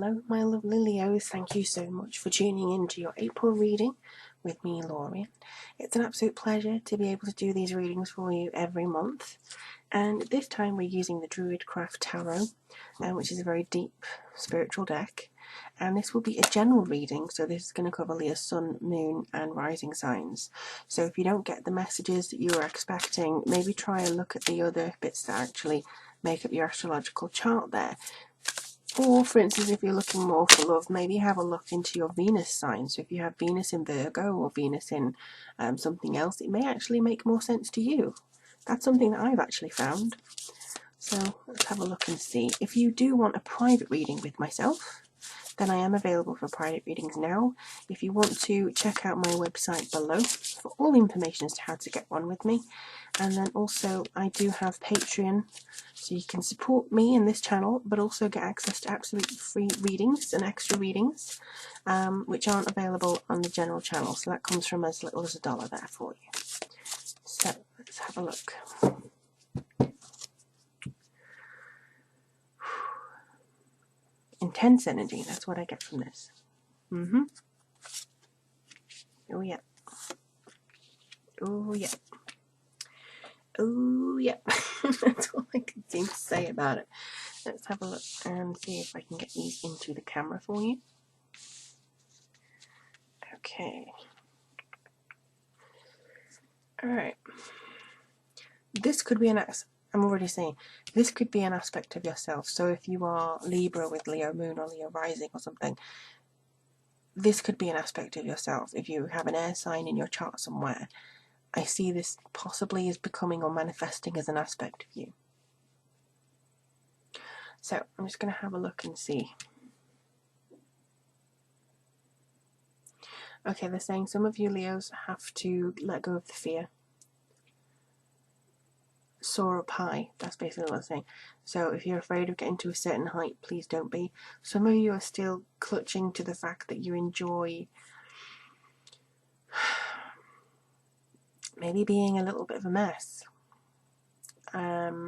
Hello my lovely Leos, thank you so much for tuning in to your April reading with me, Lorien. It's an absolute pleasure to be able to do these readings for you every month, and this time we're using the Druidcraft Tarot, which is a very deep spiritual deck, and this will be a general reading, so this is going to cover Leo's sun, moon and rising signs. So if you don't get the messages that you were expecting, maybe try and look at the other bits that actually make up your astrological chart there. Or, for instance, if you're looking more for love, maybe have a look into your Venus sign. So if you have Venus in Virgo or Venus in something else, it may actually make more sense to you. That's something that I've actually found. So let's have a look and see. If you do want a private reading with myself, then I am available for private readings now. If you want to, check out my website below for all the information as to how to get one with me. And then also I do have Patreon, so you can support me in this channel, but also get access to absolutely free readings and extra readings, which aren't available on the general channel. So that comes from as little as $1 there for you. So let's have a look. Intense energy, that's what I get from this. Oh yeah. Oh yeah. Oh yeah. That's all I can seem to say about it. Let's have a look and see if I can get these into the camera for you. Okay. Alright. This could be I'm already saying, this could be an aspect of yourself. So if you are Libra with Leo Moon or Leo Rising or something, this could be an aspect of yourself. If you have an air sign in your chart somewhere, I see this possibly as becoming or manifesting as an aspect of you. So I'm just going to have a look and see. Okay, they're saying some of you Leos have to let go of the fear. Soar up high, that's basically what I'm saying. So if you're afraid of getting to a certain height, please don't be. Some of you are still clutching to the fact that you enjoy maybe being a little bit of a mess. I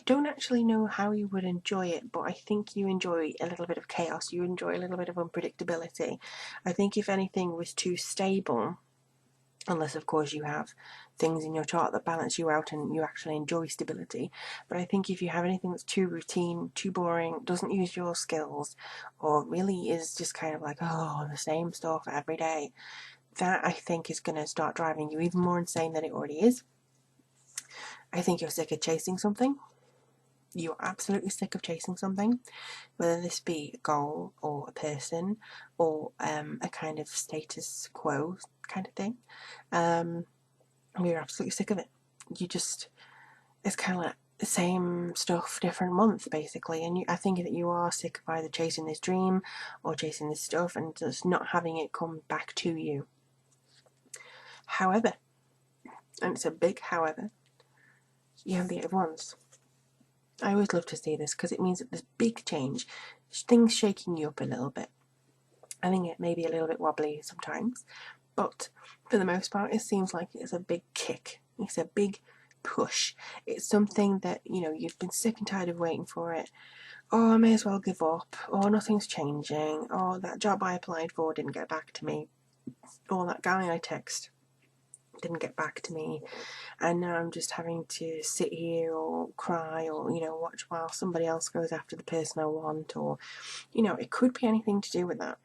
don't actually know how you would enjoy it, but I think you enjoy a little bit of chaos. You enjoy a little bit of unpredictability. I think if anything was too stable, unless of course you have things in your chart that balance you out and you actually enjoy stability, but I think if you have anything that's too routine, too boring, doesn't use your skills, or really is just kind of like, oh, the same stuff every day, that I think is going to start driving you even more insane than it already is. I think you're sick of chasing something. You're absolutely sick of chasing something, whether this be a goal or a person or a kind of status quo kind of thing. You're absolutely sick of it. It's kind of like the same stuff, different month basically, and I think that you are sick of either chasing this dream or chasing this stuff and just not having it come back to you. However, and it's a big however, you have the Eight of Wands. I always love to see this because it means that there's big change, things shaking you up a little bit. I think it may be a little bit wobbly sometimes, but for the most part it seems like it's a big kick. It's a big push. It's something that, you know, you've been sick and tired of waiting for it. Oh, I may as well give up. Oh, nothing's changing. Oh, that job I applied for didn't get back to me. Or that guy I text didn't get back to me, and now I'm just having to sit here or cry or, you know, watch while somebody else goes after the person I want, or, you know, it could be anything to do with that.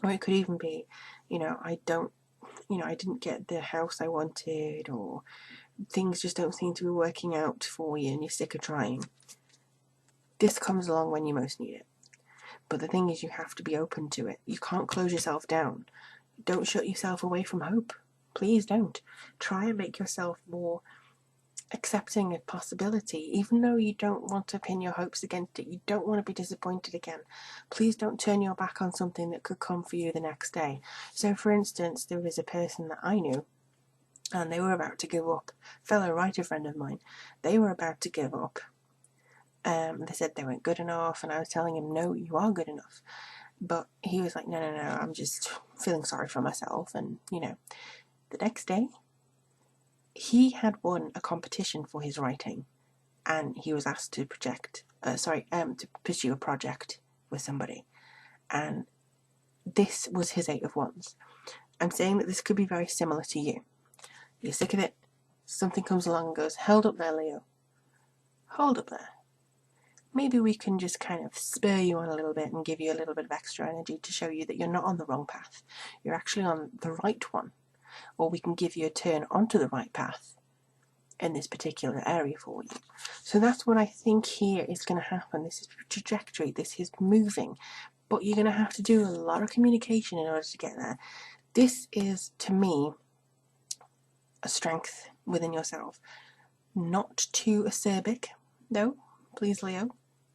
Or it could even be, you know, I didn't get the house I wanted, or things just don't seem to be working out for you and you're sick of trying. This comes along when you most need it. But the thing is, you have to be open to it. You can't close yourself down. Don't shut yourself away from hope. Please don't. Try and make yourself more accepting of possibility, even though you don't want to pin your hopes against it. You don't want to be disappointed again. Please don't turn your back on something that could come for you the next day. So for instance, there was a person that I knew and they were about to give up, fellow writer friend of mine. They were about to give up. They said they weren't good enough, and I was telling him, no, you are good enough. But he was like, no, I'm just feeling sorry for myself. And, you know, the next day he had won a competition for his writing, and he was asked to project to pursue a project with somebody, and this was his Eight of Wands. I'm saying that this could be very similar to you. You're sick of it, something comes along and goes, hold up there, Leo, hold up there. Maybe we can just kind of spur you on a little bit and give you a little bit of extra energy to show you that you're not on the wrong path. You're actually on the right one. Or we can give you a turn onto the right path in this particular area for you. So that's what I think here is going to happen. This is trajectory. This is moving. But you're going to have to do a lot of communication in order to get there. This is, to me, a strength within yourself. Not too acerbic, though. Please, Leo.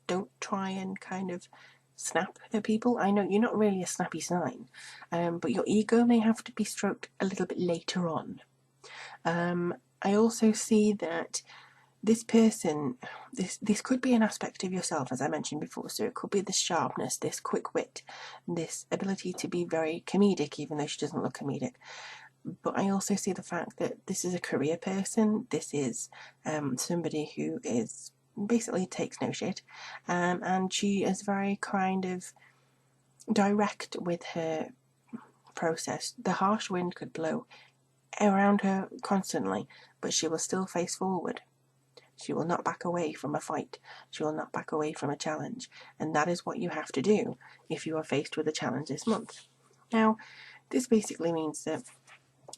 Don't try and kind of snap at people. I know you're not really a snappy sign, but your ego may have to be stroked a little bit later on. I also see that this person, this could be an aspect of yourself, as I mentioned before. So it could be this sharpness, this quick wit, this ability to be very comedic, even though she doesn't look comedic. But I also see the fact that this is a career person. This is somebody who is basically takes no shit, and she is very kind of direct with her process. The harsh wind could blow around her constantly, but she will still face forward. She will not back away from a fight. She will not back away from a challenge, and that is what you have to do if you are faced with a challenge this month. Now, this basically means that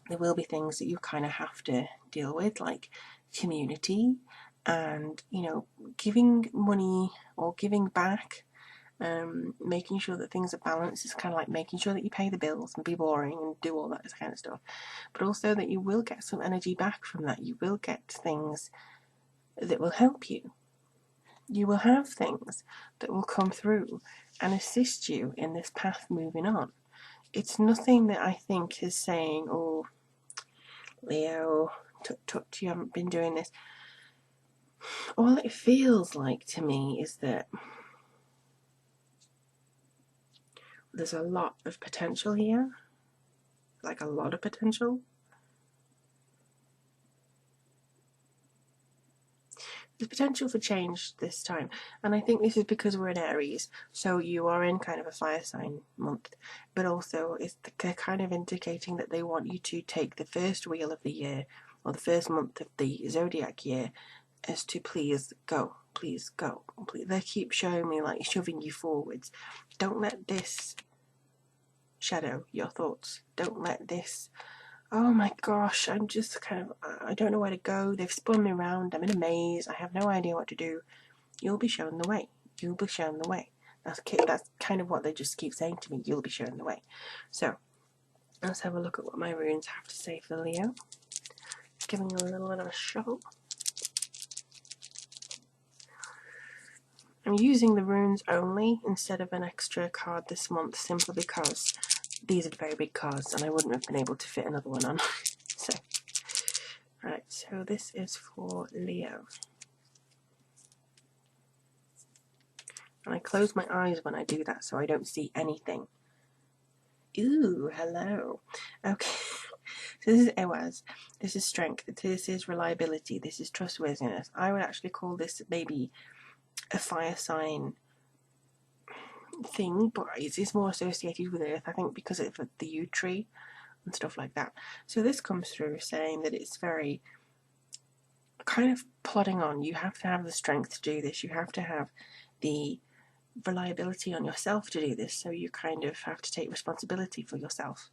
there will be things that you kind of have to deal with, like community, and giving money or giving back, making sure that things are balanced. Is kind of like making sure that you pay the bills and be boring and do all that kind of stuff, but also that you will get some energy back from that. You will get things that will help you. You will have things that will come through and assist you in this path moving on. It's nothing that I think is saying, oh, Leo, tut, you haven't been doing this. All it feels like to me is that there's a lot of potential here, like a lot of potential. There's potential for change this time, and I think this is because we're in Aries, so you are in kind of a fire sign month, but also they're kind of indicating that they want you to take the first wheel of the year, or the first month of the zodiac year, as to please go, please go. They keep showing me like shoving you forwards. Don't let this shadow your thoughts. Don't let this, oh my gosh, I'm just kind of, I don't know where to go. They've spun me around. I'm in a maze. I have no idea what to do. You'll be shown the way. You'll be shown the way. That's kind of what they just keep saying to me. You'll be shown the way. So let's have a look at what my runes have to say for Leo. Giving you a little bit of a shuffle. I'm using the runes only instead of an extra card this month, simply because these are very big cards and I wouldn't have been able to fit another one on. So, right, so this is for Leo. And I close my eyes when I do that so I don't see anything. Ooh, hello. Okay, so this is Ewaz. This is strength. This is reliability. This is trustworthiness. I would actually call this maybe a fire sign thing, but it's more associated with Earth, I think, because of the yew tree and stuff like that. So this comes through saying that it's very kind of plodding on. You have to have the strength to do this. You have to have the reliability on yourself to do this. So you kind of have to take responsibility for yourself.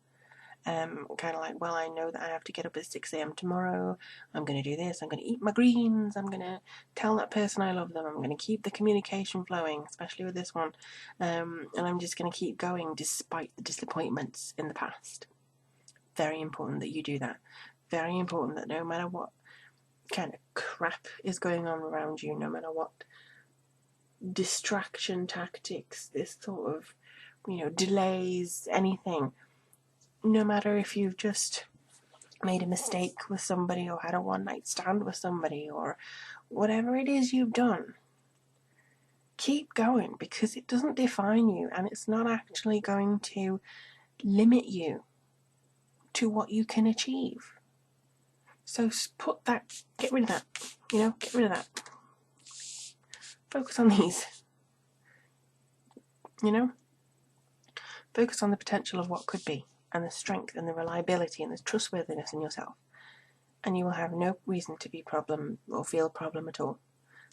Kind of like, well, I know that I have to get up at 6 a.m. tomorrow. I'm going to do this. I'm going to eat my greens. I'm going to tell that person I love them. I'm going to keep the communication flowing, especially with this one. And I'm just going to keep going despite the disappointments in the past. Very important that you do that. Very important that no matter what kind of crap is going on around you, no matter what distraction tactics, this sort of, delays, anything, no matter if you've just made a mistake with somebody or had a one-night stand with somebody or whatever it is you've done, keep going, because it doesn't define you and it's not actually going to limit you to what you can achieve. So get rid of that, get rid of that. focus on these. You know, focus on the potential of what could be, and the strength and the reliability and the trustworthiness in yourself, and you will have no reason to be problem or feel problem at all.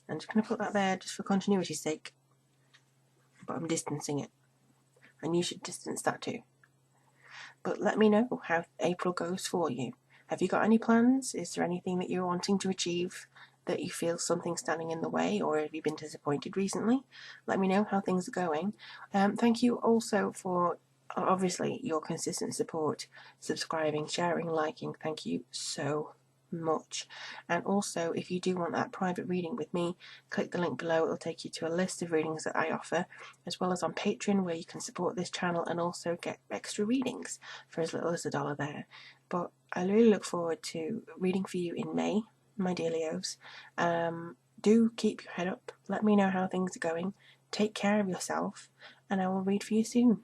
I'm just going to put that there just for continuity's sake, but I'm distancing it, and you should distance that too. But let me know how April goes for you. Have you got any plans? Is there anything that you're wanting to achieve that you feel something standing in the way, or have you been disappointed recently? Let me know how things are going. Thank you also for obviously your consistent support, subscribing, sharing, liking. Thank you so much. And also, if you do want that private reading with me, click the link below. It'll take you to a list of readings that I offer, as well as on Patreon, where you can support this channel and also get extra readings for as little as $1 there. But I really look forward to reading for you in May, my dear Leos. Do keep your head up. Let me know how things are going. Take care of yourself, and I will read for you soon.